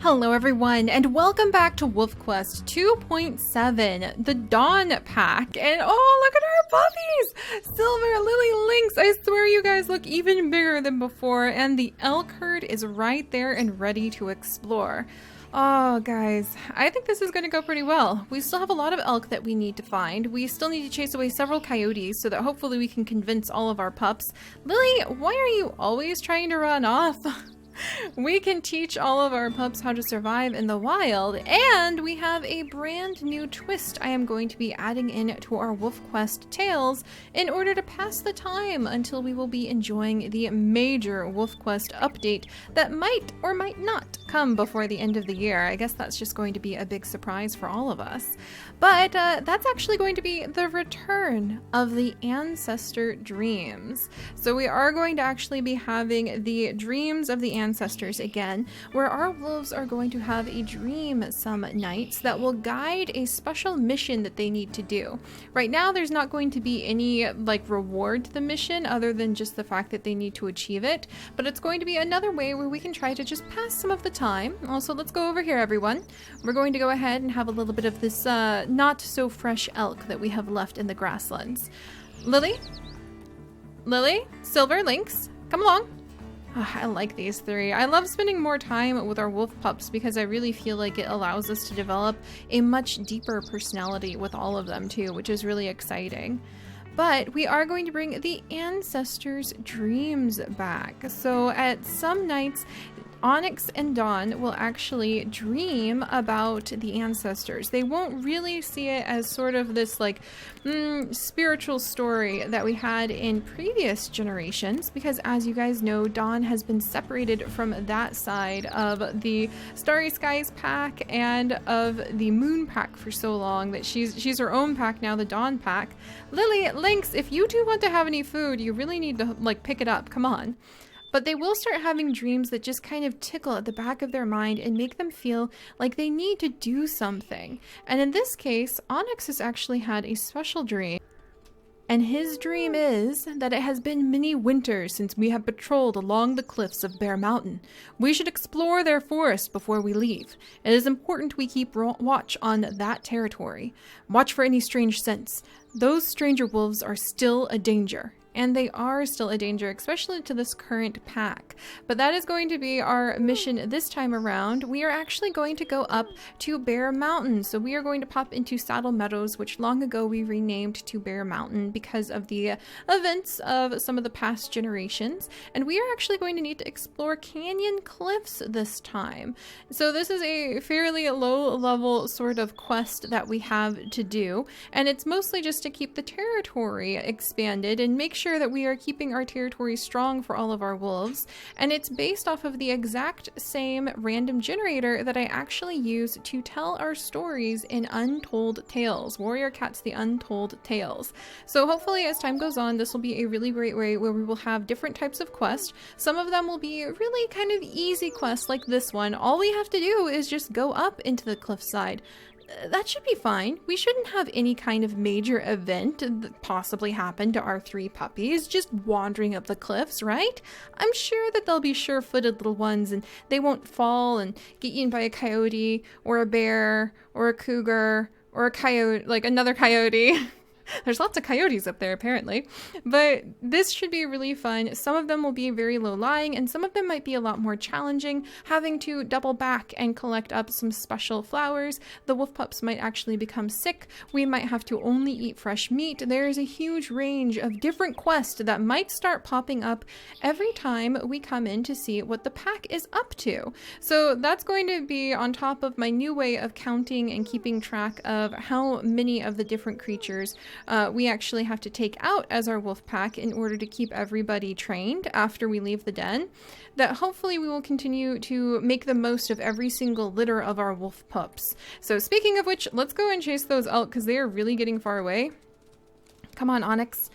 Hello everyone, and welcome back to Wolf Quest 2.7, the Dawn Pack. And oh, look at our puppies! Silver, Lily, Lynx. I swear you guys look even bigger than before, and the elk herd is right there and ready to explore. Oh, guys, I think this is going to go pretty well. We still have a lot of elk that we need to find. We still need to chase away several coyotes so that hopefully we can convince all of our pups. Lily, why are you always trying to run off? We can teach all of our pups how to survive in the wild, and we have a brand new twist I am going to be adding in to our Wolf Quest tales in order to pass the time until we will be enjoying the major Wolf Quest update that might or might not come before the end of the year. I guess that's just going to be a big surprise for all of us. But that's actually going to be the return of the ancestor dreams. So we are going to actually be having the dreams of the ancestors again, where our wolves are going to have a dream some nights that will guide a special mission that they need to do. Right now there's not going to be any reward to the mission other than just the fact that they need to achieve it, but it's going to be another way where we can try to just pass some of the time. Also, let's go over here, everyone. We're going to go ahead and have a little bit of this not so fresh elk that we have left in the grasslands. Lily, Silver, Lynx, come along. Oh, I like these three. I love spending more time with our wolf pups because I really feel like it allows us to develop a much deeper personality with all of them too, which is really exciting. But we are going to bring the ancestors' dreams back. So at some nights, Onyx and Dawn will actually dream about the ancestors. They won't really see it as sort of this spiritual story that we had in previous generations, because as you guys know, Dawn has been separated from that side of the Starry Skies pack and of the Moon pack for so long that she's her own pack now, the Dawn pack. Lily, Lynx, if you two want to have any food, you really need to pick it up. Come on. But they will start having dreams that just kind of tickle at the back of their mind and make them feel like they need to do something. And in this case, Onyx has actually had a special dream. And his dream is that it has been many winters since we have patrolled along the cliffs of Bear Mountain. We should explore their forest before we leave. It is important we keep watch on that territory. Watch for any strange scents. Those stranger wolves are still a danger. And they are still a danger, especially to this current pack. But that is going to be our mission this time around. We are actually going to go up to Bear Mountain. So we are going to pop into Saddle Meadows, which long ago we renamed to Bear Mountain because of the events of some of the past generations. And we are actually going to need to explore canyon cliffs this time. So this is a fairly low level sort of quest that we have to do. And it's mostly just to keep the territory expanded and make sure that we are keeping our territory strong for all of our wolves. And it's based off of the exact same random generator that I actually use to tell our stories in Untold Tales, Warrior Cats the Untold Tales. So hopefully as time goes on, this will be a really great way where we will have different types of quests. Some of them will be really kind of easy quests like this one. All we have to do is just go up into the cliffside. That should be fine. We shouldn't have any kind of major event that possibly happen to our three puppies just wandering up the cliffs, right? I'm sure that they'll be sure-footed little ones and they won't fall and get eaten by a coyote or a bear or a cougar or a coyote, another coyote. There's lots of coyotes up there, apparently. But this should be really fun. Some of them will be very low-lying, and some of them might be a lot more challenging, having to double back and collect up some special flowers. The wolf pups might actually become sick. We might have to only eat fresh meat. There is a huge range of different quests that might start popping up every time we come in to see what the pack is up to. So that's going to be on top of my new way of counting and keeping track of how many of the different creatures we actually have to take out as our wolf pack in order to keep everybody trained after we leave the den, that hopefully we will continue to make the most of every single litter of our wolf pups. So speaking of which, let's go and chase those elk because they are really getting far away. Come on, Onyx.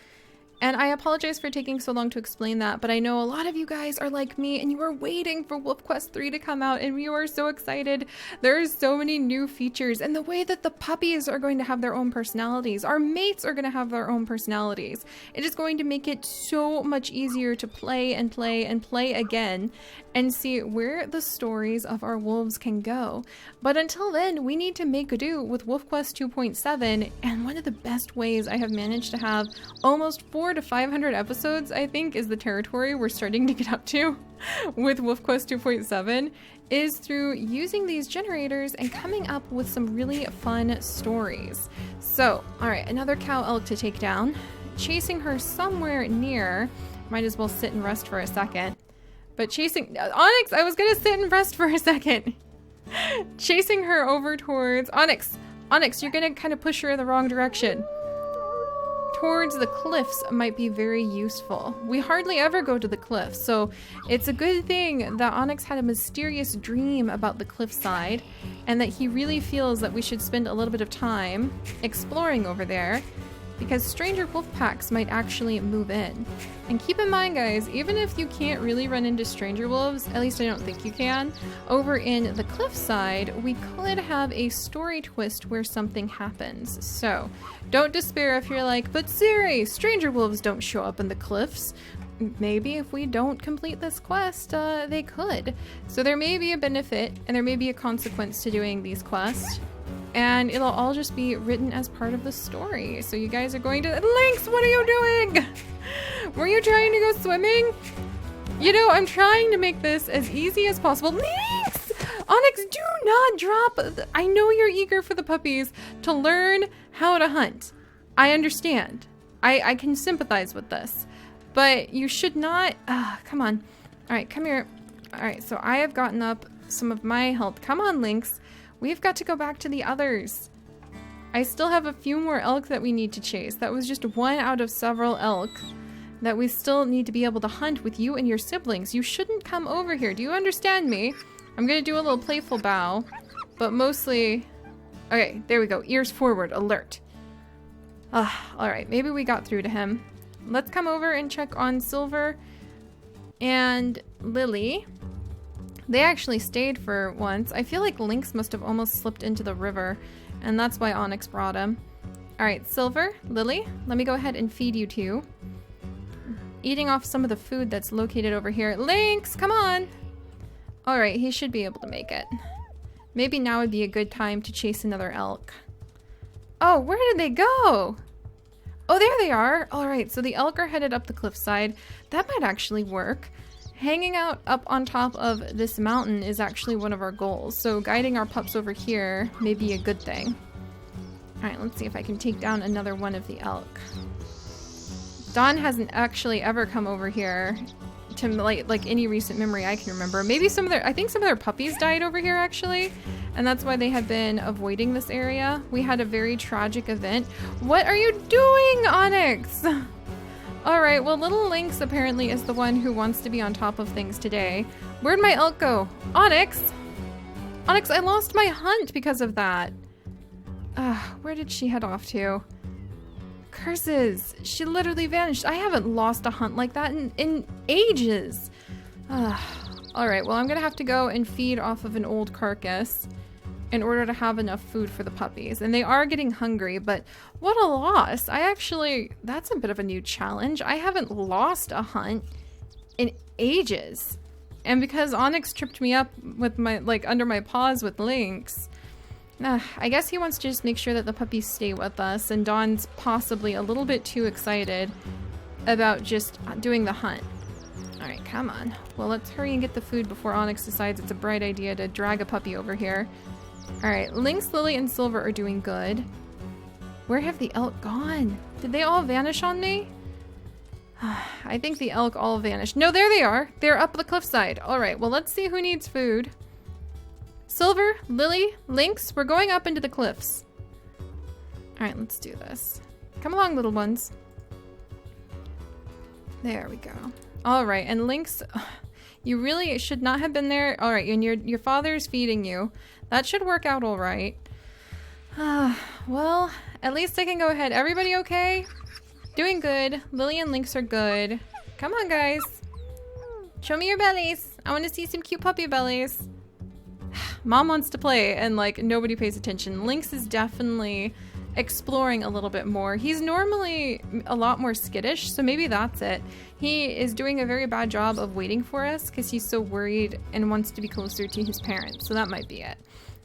And I apologize for taking so long to explain that, but I know a lot of you guys are like me and you are waiting for Wolf Quest 3 to come out and you are so excited. There's so many new features and the way that the puppies are going to have their own personalities. Our mates are going to have their own personalities. It is going to make it so much easier to play and play and play again and see where the stories of our wolves can go. But until then, we need to make do with Wolf Quest 2.7, and one of the best ways I have managed to have almost 400 to 500 episodes, I think, is the territory we're starting to get up to with Wolf Quest 2.7, is through using these generators and coming up with some really fun stories. So, alright, another cow elk to take down. Chasing her somewhere near, might as well sit and rest for a second. But chasing Onyx, I was gonna sit and rest for a second. Chasing her over towards Onyx. Onyx, you're gonna kind of push her in the wrong direction. Towards the cliffs might be very useful. We hardly ever go to the cliffs, so it's a good thing that Onyx had a mysterious dream about the cliffside and that he really feels that we should spend a little bit of time exploring over there, because stranger wolf packs might actually move in. And keep in mind, guys, even if you can't really run into stranger wolves, at least I don't think you can, over in the cliffside, we could have a story twist where something happens. So don't despair if you're like, but Seri, stranger wolves don't show up in the cliffs. Maybe if we don't complete this quest, they could. So there may be a benefit and there may be a consequence to doing these quests. And it'll all just be written as part of the story. So you guys are going to... Lynx, what are you doing? Were you trying to go swimming? You know, I'm trying to make this as easy as possible. Lynx! Onyx, do not drop... I know you're eager for the puppies to learn how to hunt. I understand. I can sympathize with this. But you should not... come on. Alright, come here. Alright, so I have gotten up some of my health. Come on, Lynx. We've got to go back to the others. I still have a few more elk that we need to chase. That was just one out of several elk that we still need to be able to hunt with you and your siblings. You shouldn't come over here. Do you understand me? I'm gonna do a little playful bow, but mostly... Okay, there we go. Ears forward, alert. Alright, maybe we got through to him. Let's come over and check on Silver and Lily. They actually stayed for once. I feel like Lynx must have almost slipped into the river, and that's why Onyx brought him. Alright, Silver, Lily, let me go ahead and feed you two. Eating off some of the food that's located over here. Lynx, come on! Alright, he should be able to make it. Maybe now would be a good time to chase another elk. Oh, where did they go? Oh, there they are! Alright, so the elk are headed up the cliffside. That might actually work. Hanging out up on top of this mountain is actually one of our goals, so guiding our pups over here may be a good thing. Alright, let's see if I can take down another one of the elk. Dawn hasn't actually ever come over here to like any recent memory I can remember. Maybe I think some of their puppies died over here actually, and that's why they had been avoiding this area. We had a very tragic event. What are you doing, Onyx? Alright, well little Lynx apparently is the one who wants to be on top of things today. Where'd my elk go? Onyx! Onyx, I lost my hunt because of that. Where did she head off to? Curses! She literally vanished. I haven't lost a hunt like that in ages. Alright, well I'm gonna have to go and feed off of an old carcass in order to have enough food for the puppies. And they are getting hungry, but what a loss. That's a bit of a new challenge. I haven't lost a hunt in ages. And because Onyx tripped me up with my, under my paws with Lynx, I guess he wants to just make sure that the puppies stay with us, and Dawn's possibly a little bit too excited about just doing the hunt. Alright, come on. Well, let's hurry and get the food before Onyx decides it's a bright idea to drag a puppy over here. Alright, Lynx, Lily, and Silver are doing good. Where have the elk gone? Did they all vanish on me? I think the elk all vanished. No, there they are! They're up the cliffside. Alright, well let's see who needs food. Silver, Lily, Lynx, we're going up into the cliffs. Alright, let's do this. Come along, little ones. There we go. Alright, and Lynx, you really should not have been there. Alright, and your father's feeding you. That should work out alright. Well, at least I can go ahead. Everybody okay? Doing good. Lily and Lynx are good. Come on, guys. Show me your bellies. I want to see some cute puppy bellies. Mom wants to play and like nobody pays attention. Lynx is definitely exploring a little bit more. He's normally a lot more skittish, so maybe that's it. He is doing a very bad job of waiting for us because he's so worried and wants to be closer to his parents, so that might be it.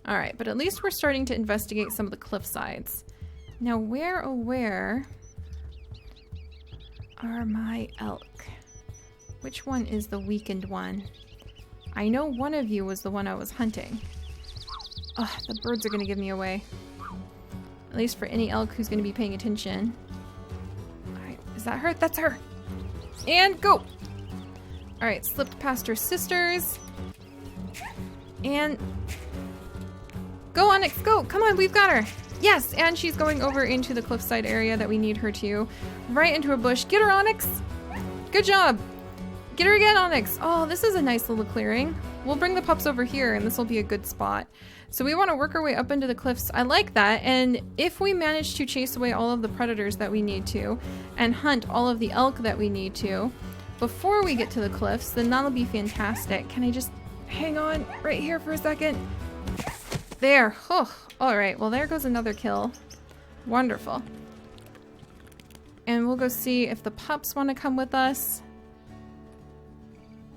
All right, but at least we're starting to investigate some of the cliff sides. Now, where, oh where are my elk? Which one is the weakened one? I know one of you was the one I was hunting. Oh, the birds are gonna give me away. At least for any elk who's gonna be paying attention. Alright, is that her? That's her! And go! Alright, slipped past her sisters. And go, Onyx, go! Come on, we've got her! Yes, and she's going over into the cliffside area that we need her to. Right into a bush. Get her, Onyx! Good job! Get her again, Onyx! Oh, this is a nice little clearing. We'll bring the pups over here and this will be a good spot. So we want to work our way up into the cliffs. I like that, and if we manage to chase away all of the predators that we need to and hunt all of the elk that we need to before we get to the cliffs, then that'll be fantastic. Can I just hang on right here for a second? There. Oh, alright, well there goes another kill. Wonderful. And we'll go see if the pups want to come with us.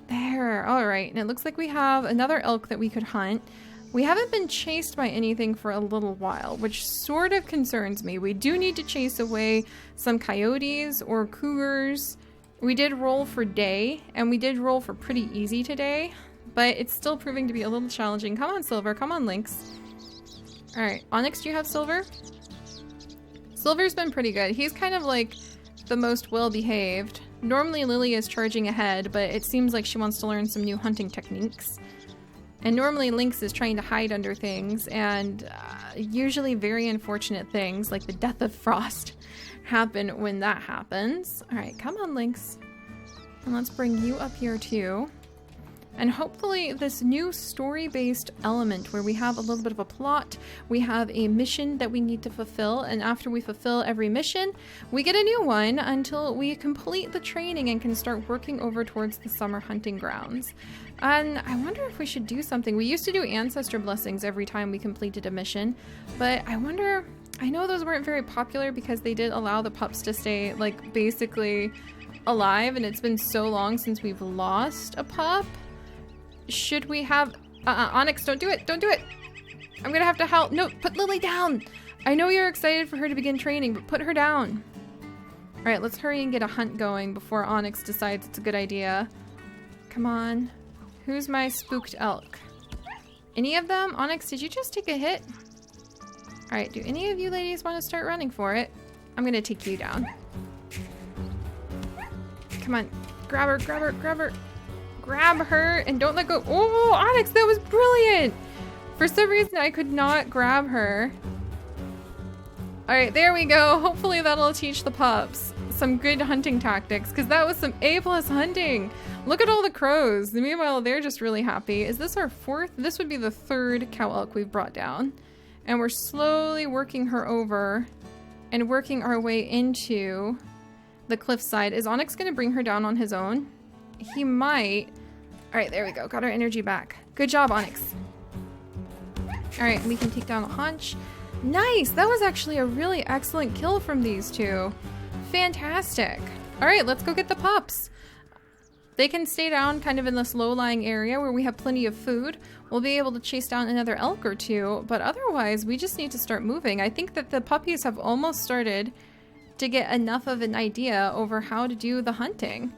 There, alright, and it looks like we have another elk that we could hunt. We haven't been chased by anything for a little while, which sort of concerns me. We do need to chase away some coyotes or cougars. We did roll for day, and we did roll for pretty easy today, but it's still proving to be a little challenging. Come on, Silver, come on, Lynx. Alright, Onyx, do you have Silver? Silver's been pretty good. He's kind of like the most well-behaved. Normally Lily is charging ahead, but it seems like she wants to learn some new hunting techniques. And normally Lynx is trying to hide under things, and usually very unfortunate things, like the death of Frost, happen when that happens. Alright, come on, Lynx. And let's bring you up here too. And hopefully this new story-based element where we have a little bit of a plot, we have a mission that we need to fulfill, and after we fulfill every mission, we get a new one until we complete the training and can start working over towards the summer hunting grounds. And I wonder if we should do something. We used to do ancestor blessings every time we completed a mission, but I wonder, I know those weren't very popular because they did allow the pups to stay like basically alive, and it's been so long since we've lost a pup. Should we have... Onyx, don't do it! Don't do it! I'm gonna have to help. No, put Lily down! I know you're excited for her to begin training, but put her down. Alright, let's hurry and get a hunt going before Onyx decides it's a good idea. Come on. Who's my spooked elk? Any of them? Onyx, did you just take a hit? Alright, do any of you ladies want to start running for it? I'm gonna take you down. Come on. Grab her, grab her, grab her. Grab her and don't let go. Oh, Onyx, that was brilliant. For some reason, I could not grab her. All right, there we go. Hopefully that'll teach the pups some good hunting tactics, because that was some A+ hunting. Look at all the crows. Meanwhile, they're just really happy. Is this our fourth? This would be the third cow elk we've brought down. And we're slowly working her over and working our way into the cliffside. Is Onyx going to bring her down on his own? He might. All right, there we go. Got our energy back. Good job, Onyx. All right, we can take down a haunch. Nice. That was actually a really excellent kill from these two. Fantastic. All right, let's go get the pups. They can stay down kind of in this low-lying area where we have plenty of food. We'll be able to chase down another elk or two, but otherwise we just need to start moving. I think that the puppies have almost started to get enough of an idea over how to do the hunting.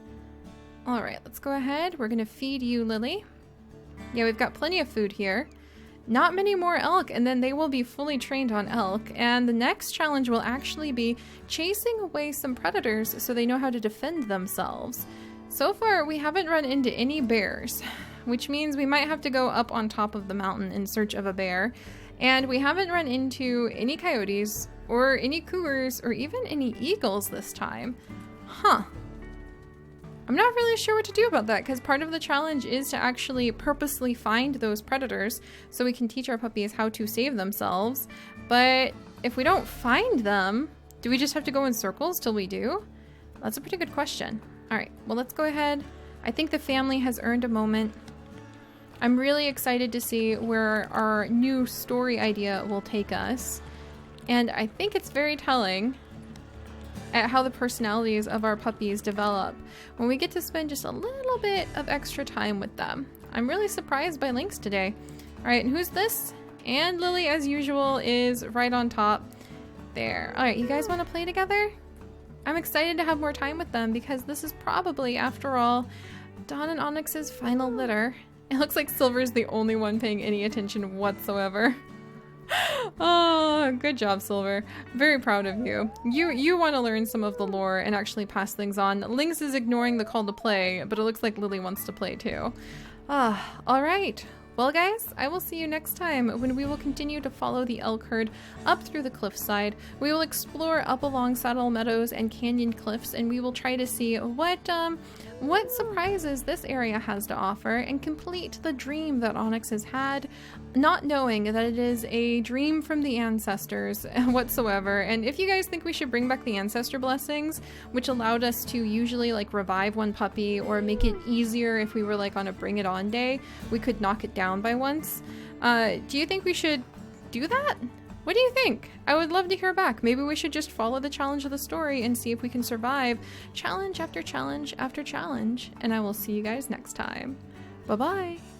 All right, let's go ahead. We're gonna feed you, Lily. Yeah, we've got plenty of food here. Not many more elk, and then they will be fully trained on elk. And the next challenge will actually be chasing away some predators so they know how to defend themselves. So far, we haven't run into any bears, which means we might have to go up on top of the mountain in search of a bear. And we haven't run into any coyotes or any cougars or even any eagles this time. Huh. I'm not really sure what to do about that, because part of the challenge is to actually purposely find those predators so we can teach our puppies how to save themselves. But if we don't find them, Do we just have to go in circles till we do? That's a pretty good question. All right, well, let's go ahead. I think the family has earned a moment. I'm really excited to see where our new story idea will take us. And I think it's very telling at how the personalities of our puppies develop when we get to spend just a little bit of extra time with them. I'm really surprised by Lynx today. All right, and who's this? And Lily, as usual, is right on top. There. All right, you guys want to play together? I'm excited to have more time with them because this is probably, after all, Dawn and Onyx's final litter. It looks like Silver's the only one paying any attention whatsoever. Oh, good job, Silver. Very proud of you. You want to learn some of the lore and actually pass things on. Lynx is ignoring the call to play, but it looks like Lily wants to play too. All right. Well, guys, I will see you next time when we will continue to follow the elk herd up through the cliffside. We will explore up along Saddle Meadows and Canyon Cliffs, and we will try to see what surprises this area has to offer and complete the dream that Onyx has had, not knowing that it is a dream from the ancestors whatsoever. And if you guys think we should bring back the ancestor blessings, which allowed us to usually like revive one puppy or make it easier if we were like on a bring it on day, we could knock it down by once. Do you think we should do that? What do you think? I would love to hear back. Maybe we should just follow the challenge of the story and see if we can survive challenge after challenge after challenge. And I will see you guys next time. Bye-bye.